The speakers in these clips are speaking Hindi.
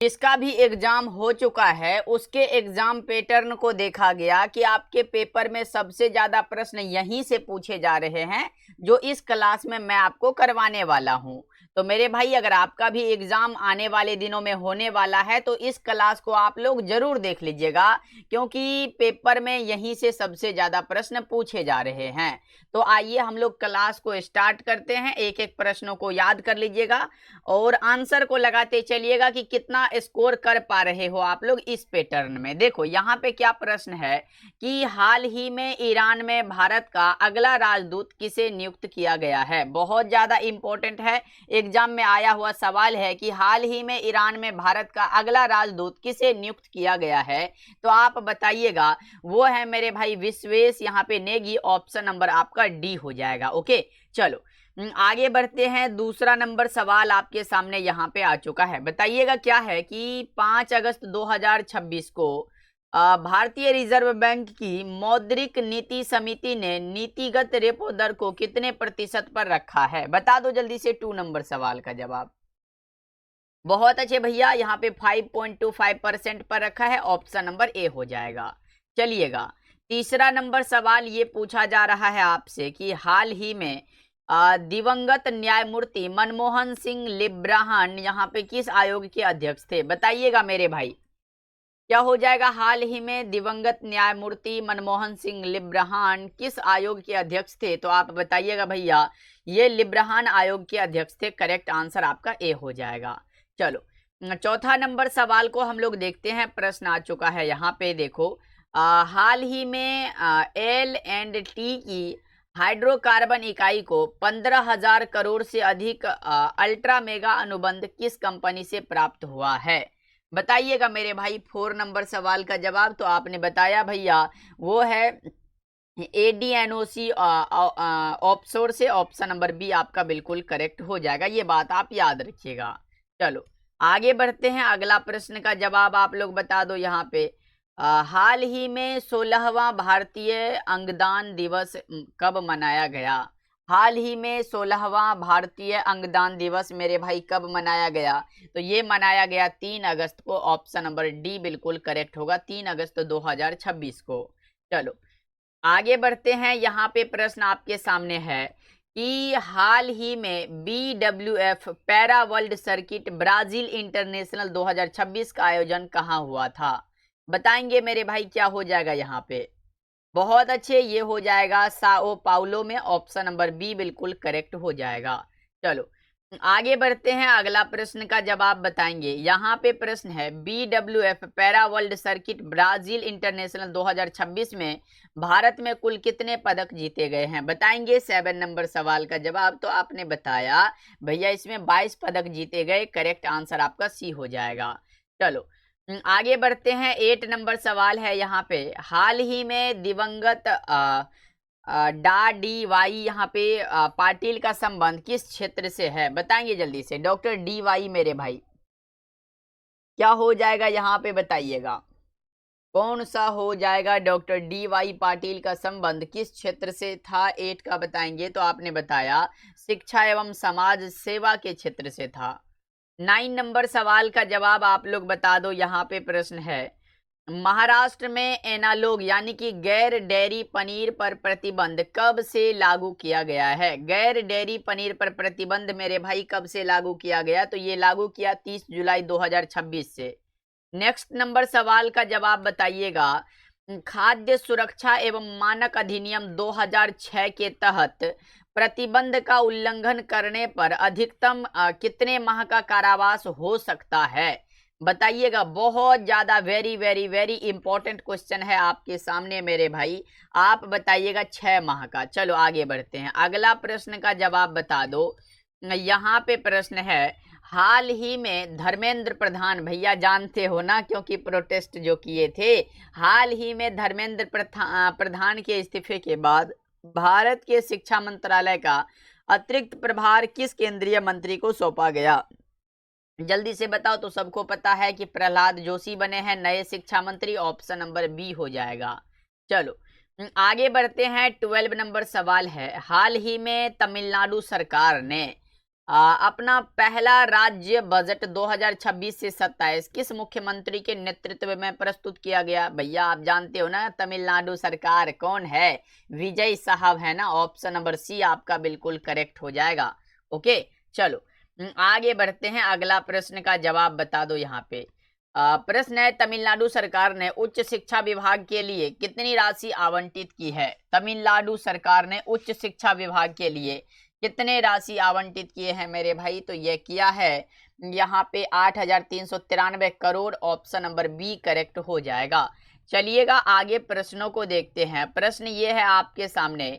जिसका भी एग्जाम हो चुका है उसके एग्जाम पैटर्न को देखा गया कि आपके पेपर में सबसे ज्यादा प्रश्न यहीं से पूछे जा रहे हैं जो इस क्लास में मैं आपको करवाने वाला हूं। तो मेरे भाई अगर आपका भी एग्जाम आने वाले दिनों में होने वाला है तो इस क्लास को आप लोग जरूर देख लीजिएगा, क्योंकि पेपर में यहीं से सबसे ज्यादा प्रश्न पूछे जा रहे हैं। तो आइए हम लोग क्लास को स्टार्ट करते हैं। एक एक प्रश्नों को याद कर लीजिएगा और आंसर को लगाते चलिएगा कि कितना स्कोर कर पा रहे हो आप लोग इस पैटर्न में। देखो यहाँ पे क्या प्रश्न है कि हाल ही में ईरान में भारत का अगला राजदूत किसे नियुक्त किया गया है। बहुत ज्यादा इंपॉर्टेंट है, एग्जाम में आया हुआ सवाल है कि हाल ही में ईरान में भारत का अगला राजदूत किसे नियुक्त किया गया है। तो आप बताइएगा, वो है मेरे भाई विश्वेश यहाँ पे नेगी। ऑप्शन नंबर आपका डी हो जाएगा। ओके चलो आगे बढ़ते हैं। दूसरा नंबर सवाल आपके सामने यहाँ पे आ चुका है। बताइएगा क्या है कि 5 अगस्त 2026 को भारतीय रिजर्व बैंक की मौद्रिक नीति समिति ने नीतिगत रेपो दर को कितने प्रतिशत पर रखा है। बता दो जल्दी से 2 नंबर सवाल का जवाब। बहुत अच्छे भैया, यहाँ पे 5.25% पर रखा है। ऑप्शन नंबर ए हो जाएगा। चलिएगा तीसरा नंबर सवाल ये पूछा जा रहा है आपसे कि हाल ही में दिवंगत न्यायमूर्ति मनमोहन सिंह लिब्राहन यहाँ पे किस आयोग के अध्यक्ष थे। बताइएगा मेरे भाई क्या हो जाएगा। हाल ही में दिवंगत न्यायमूर्ति मनमोहन सिंह लिब्राहन किस आयोग के अध्यक्ष थे। तो आप बताइएगा भैया, ये लिब्राहन आयोग के अध्यक्ष थे। करेक्ट आंसर आपका ए हो जाएगा। चलो चौथा नंबर सवाल को हम लोग देखते हैं। प्रश्न आ चुका है यहाँ पे, देखो हाल ही में L&T की हाइड्रोकार्बन इकाई को 15,000 करोड़ से अधिक अल्ट्रा मेगा अनुबंध किस कंपनी से प्राप्त हुआ है। बताइएगा मेरे भाई 4 नंबर सवाल का जवाब। तो आपने बताया भैया वो है ADNOC ऑफशोर से। ऑप्शन नंबर बी आपका बिल्कुल करेक्ट हो जाएगा, ये बात आप याद रखिएगा। चलो आगे बढ़ते हैं। अगला प्रश्न का जवाब आप लोग बता दो यहाँ पे हाल ही में 16वां भारतीय अंगदान दिवस कब मनाया गया। हाल ही में 16वां भारतीय अंगदान दिवस मेरे भाई कब मनाया गया। तो ये मनाया गया 3 अगस्त को। ऑप्शन नंबर डी बिल्कुल करेक्ट होगा, 3 अगस्त 2026 को। चलो आगे बढ़ते हैं। यहाँ पे प्रश्न आपके सामने है कि हाल ही में BWF para world circuit Brazil international 2026 का आयोजन कहाँ हुआ था। बताएंगे मेरे भाई क्या हो जाएगा यहाँ पे। बहुत अच्छे, ये हो जाएगा साओ पाउलो में। ऑप्शन नंबर बी बिल्कुल करेक्ट हो जाएगा। चलो आगे बढ़ते हैं। अगला प्रश्न का जवाब बताएंगे। यहाँ पे प्रश्न है BWF para world circuit Brazil international 2026 में भारत में कुल कितने पदक जीते गए हैं। बताएंगे 7 नंबर सवाल का जवाब। तो आपने बताया भैया इसमें 22 पदक जीते गए। करेक्ट आंसर आपका सी हो जाएगा। चलो आगे बढ़ते हैं। 8 नंबर सवाल है यहाँ पे, हाल ही में दिवंगत डा डी वाई यहाँ पे पाटिल का संबंध किस क्षेत्र से है। बताएंगे जल्दी से। डॉक्टर DY मेरे भाई क्या हो जाएगा यहाँ पे, बताइएगा कौन सा हो जाएगा। डॉक्टर DY पाटिल का संबंध किस क्षेत्र से था। 8 का बताएंगे। तो आपने बताया शिक्षा एवं समाज सेवा के क्षेत्र से था। 9 नंबर सवाल का जवाब आप लोग बता दो। यहाँ पे प्रश्न है महाराष्ट्र में एनालॉग यानी कि गैर डेयरी पनीर पर प्रतिबंध कब से लागू किया गया है। गैर डेयरी पनीर पर प्रतिबंध मेरे भाई कब से लागू किया गया। तो ये लागू किया 30 जुलाई 2026 से। नेक्स्ट नंबर सवाल का जवाब बताइएगा, खाद्य सुरक्षा एवं मानक अधिनियम 2006 के तहत प्रतिबंध का उल्लंघन करने पर अधिकतम कितने माह का कारावास हो सकता है। बताइएगा। बहुत ज्यादा very very very important question है आपके सामने मेरे भाई। आप बताइएगा 6 माह का। चलो आगे बढ़ते हैं। अगला प्रश्न का जवाब बता दो। यहाँ पे प्रश्न है हाल ही में धर्मेंद्र प्रधान, भैया जानते हो ना क्योंकि प्रोटेस्ट जो किए थे, हाल ही में धर्मेंद्र प्रधान के इस्तीफे के बाद भारत के शिक्षा मंत्रालय का अतिरिक्त प्रभार किस केंद्रीय मंत्री को सौंपा गया। जल्दी से बताओ। तो सबको पता है कि प्रहलाद जोशी बने हैं नए शिक्षा मंत्री। ऑप्शन नंबर बी हो जाएगा। चलो आगे बढ़ते हैं। 12 नंबर सवाल है, हाल ही में तमिलनाडु सरकार ने अपना पहला राज्य बजट 2026 से 27 किस मुख्यमंत्री के नेतृत्व में प्रस्तुत किया गया? भैया आप जानते हो ना, तमिलनाडु सरकार। कौन है? विजय साहब है ना। ऑप्शन नंबर सी आपका बिल्कुल करेक्ट हो जाएगा। ओके चलो आगे बढ़ते हैं। अगला प्रश्न का जवाब बता दो यहाँ पे। प्रश्न है, तमिलनाडु सरकार ने उच्च शिक्षा विभाग के लिए कितनी राशि आवंटित की है? तमिलनाडु सरकार ने उच्च शिक्षा विभाग के लिए कितने राशि आवंटित किए हैं मेरे भाई? तो ये किया है यहाँ पे 8,393 crore. Option number B correct हो जाएगा। चलिएगा आगे प्रश्नों को देखते हैं। प्रश्न ये है आपके सामने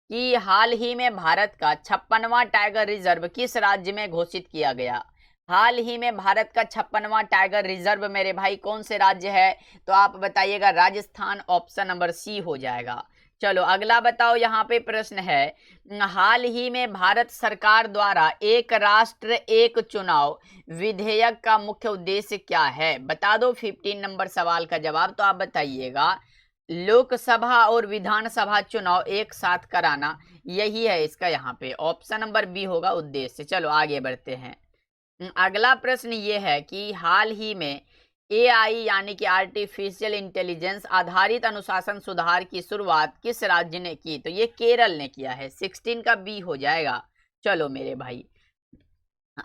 कि हाल ही में भारत का 56वां टाइगर रिजर्व किस राज्य में घोषित किया गया? हाल ही में भारत का 56वां टाइगर रिजर्व मेरे भाई कौन से राज्य है? तो आप बताइएगा राजस्थान। ऑप्शन नंबर सी हो जाएगा। चलो अगला बताओ। यहाँ पे प्रश्न है, हाल ही में भारत सरकार द्वारा एक राष्ट्र एक चुनाव विधेयक का मुख्य उद्देश्य क्या है? बता दो 15 नंबर सवाल का जवाब। तो आप बताइएगा लोकसभा और विधानसभा चुनाव एक साथ कराना, यही है इसका यहाँ पे। ऑप्शन नंबर बी होगा उद्देश्य। चलो आगे बढ़ते हैं। अगला प्रश्न ये है कि हाल ही में एआई यानी कि आर्टिफिशियल इंटेलिजेंस आधारित अनुशासन सुधार की शुरुआत किस राज्य ने की? तो ये केरल ने किया है। 16 का बी हो जाएगा। चलो मेरे भाई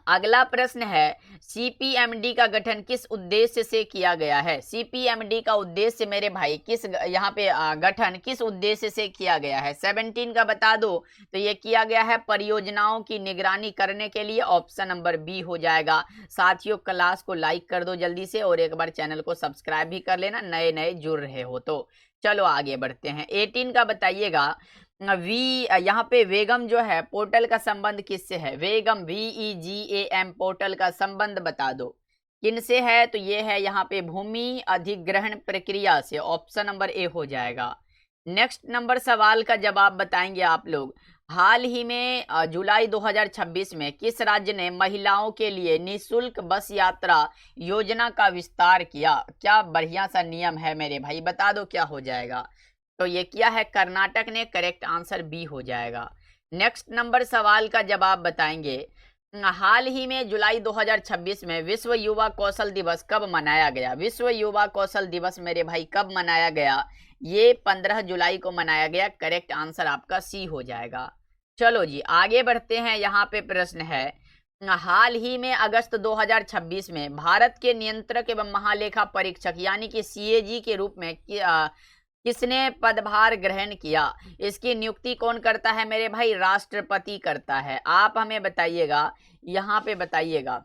अगला प्रश्न है, सीपीएमडी का गठन किस उद्देश्य से किया गया है? सीपीएमडी का उद्देश्य मेरे भाई किस यहाँ पे गठन किस उद्देश्य से किया गया है? 17 का बता दो। तो ये किया गया है परियोजनाओं की निगरानी करने के लिए। ऑप्शन नंबर बी हो जाएगा। साथियों क्लास को लाइक कर दो जल्दी से और एक बार चैनल को सब्सक्राइब भी कर लेना, नए नए जुड़ रहे हो तो। चलो आगे बढ़ते हैं। 18 का बताइएगा। यहाँ पे वेगम जो है पोर्टल का संबंध किससे है? वेगम VEGAM पोर्टल का संबंध बता दो किनसे है? तो ये है यहाँ पे भूमि अधिग्रहण प्रक्रिया से। ऑप्शन नंबर ए हो जाएगा। नेक्स्ट नंबर सवाल का जवाब बताएंगे आप लोग। हाल ही में जुलाई 2026 में किस राज्य ने महिलाओं के लिए निःशुल्क बस यात्रा योजना का विस्तार किया? क्या बढ़िया सा नियम है मेरे भाई, बता दो क्या हो जाएगा? तो ये किया है कर्नाटक ने। करेक्ट आंसर बी हो जाएगा। नेक्स्ट नंबर सवाल का जवाब बताएंगे। हाल ही में जुलाई 2026 में विश्व युवा कौशल दिवस कब मनाया गया? विश्व युवा कौशल दिवस मेरे भाई कब मनाया गया? ये 15 जुलाई को मनाया गया। करेक्ट आंसर आपका सी हो जाएगा। चलो जी आगे बढ़ते हैं। यहाँ पे प्रश्न है, हाल ही में अगस्त 2026 में भारत के नियंत्रक एवं महालेखा परीक्षक यानी कि CAG के रूप में किसने पदभार ग्रहण किया? इसकी नियुक्ति कौन करता है मेरे भाई? राष्ट्रपति करता है। आप हमें बताइएगा, यहाँ पे बताइएगा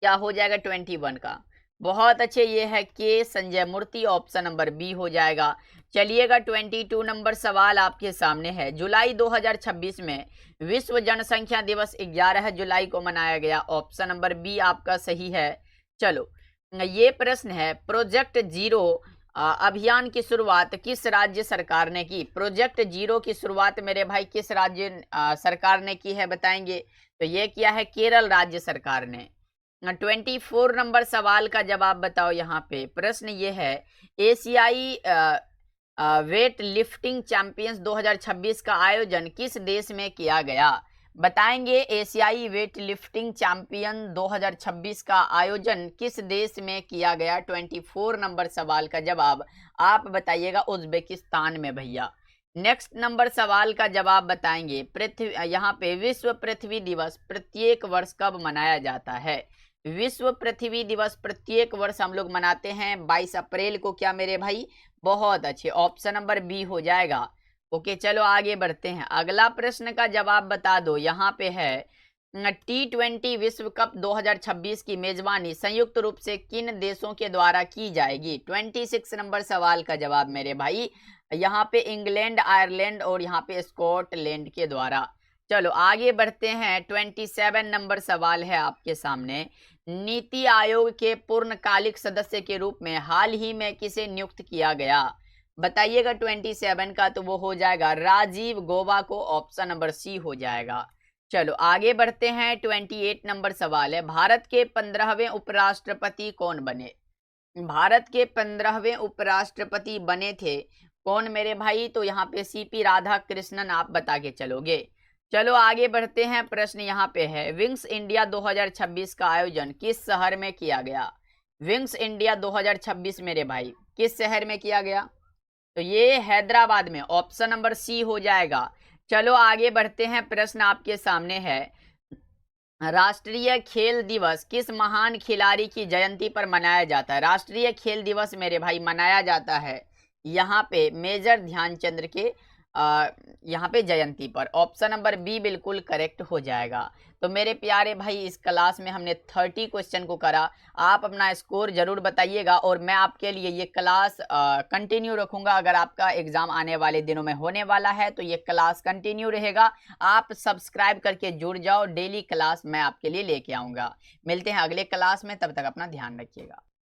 क्या हो जाएगा 21 का? बहुत अच्छे, ये है के संजय मूर्ति। ऑप्शन नंबर बी हो जाएगा। चलिएगा 22 नंबर सवाल आपके सामने है। जुलाई 2026 में विश्व जनसंख्या दिवस 11 जुलाई को मनाया गया। ऑप्शन नंबर बी आपका सही है। चलो ये प्रश्न है, प्रोजेक्ट जीरो अभियान की शुरुआत किस राज्य सरकार ने की? प्रोजेक्ट जीरो की शुरुआत मेरे भाई किस राज्य सरकार ने की है बताएंगे? तो ये किया है केरल राज्य सरकार ने। 24 नंबर सवाल का जवाब बताओ। यहाँ पे प्रश्न ये है, एशियाई वेट लिफ्टिंग चैंपियंस 2026 का आयोजन किस देश में किया गया? बताएंगे एशियाई वेट लिफ्टिंग चैंपियन 2026 का आयोजन किस देश में किया गया? 24 नंबर सवाल का जवाब आप बताइएगा उज्बेकिस्तान में भैया। नेक्स्ट नंबर सवाल का जवाब बताएंगे, पृथ्वी यहाँ पे विश्व पृथ्वी दिवस प्रत्येक वर्ष कब मनाया जाता है? विश्व पृथ्वी दिवस प्रत्येक वर्ष हम लोग मनाते हैं 22 अप्रैल को। क्या मेरे भाई? बहुत अच्छे। ऑप्शन नंबर बी हो जाएगा। ओके चलो आगे बढ़ते हैं। अगला प्रश्न का जवाब बता दो। यहाँ पे है, T20 विश्व कप 2026 की मेजबानी संयुक्त रूप से किन देशों के द्वारा की जाएगी? 26 नंबर सवाल का जवाब मेरे भाई यहाँ पे इंग्लैंड, आयरलैंड और यहाँ पे स्कॉटलैंड के द्वारा। चलो आगे बढ़ते हैं। 27 नंबर सवाल है आपके सामने, नीति आयोग के पूर्णकालिक सदस्य के रूप में हाल ही में किसे नियुक्त किया गया? बताइएगा 27 का। तो वो हो जाएगा राजीव गौबा को। ऑप्शन नंबर सी हो जाएगा। चलो आगे बढ़ते हैं। 28 नंबर सवाल है, भारत के 15वें उपराष्ट्रपति कौन बने? भारत के 15वें उपराष्ट्रपति बने थे कौन मेरे भाई? तो यहाँ पे CP राधाकृष्णन आप बता के चलोगे। चलो आगे बढ़ते हैं। प्रश्न यहाँ पे है, विंग्स इंडिया 2026 का आयोजन किस शहर में किया गया? विंग्स इंडिया 2026 मेरे भाई किस शहर में किया गया? तो ये हैदराबाद में, ऑप्शन नंबर सी हो जाएगा। चलो आगे बढ़ते हैं। प्रश्न आपके सामने है, राष्ट्रीय खेल दिवस किस महान खिलाड़ी की जयंती पर मनाया जाता है? राष्ट्रीय खेल दिवस मेरे भाई मनाया जाता है यहाँ पे मेजर ध्यानचंद्र के यहाँ पे जयंती पर। ऑप्शन नंबर बी बिल्कुल करेक्ट हो जाएगा। तो मेरे प्यारे भाई, इस क्लास में हमने 30 क्वेश्चन को करा। आप अपना स्कोर जरूर बताइएगा और मैं आपके लिए ये क्लास कंटिन्यू रखूंगा। अगर आपका एग्जाम आने वाले दिनों में होने वाला है तो ये क्लास कंटिन्यू रहेगा। आप सब्सक्राइब करके जुड़ जाओ, डेली क्लास मैं आपके लिए लेके आऊंगा। मिलते हैं अगले क्लास में, तब तक अपना ध्यान रखिएगा।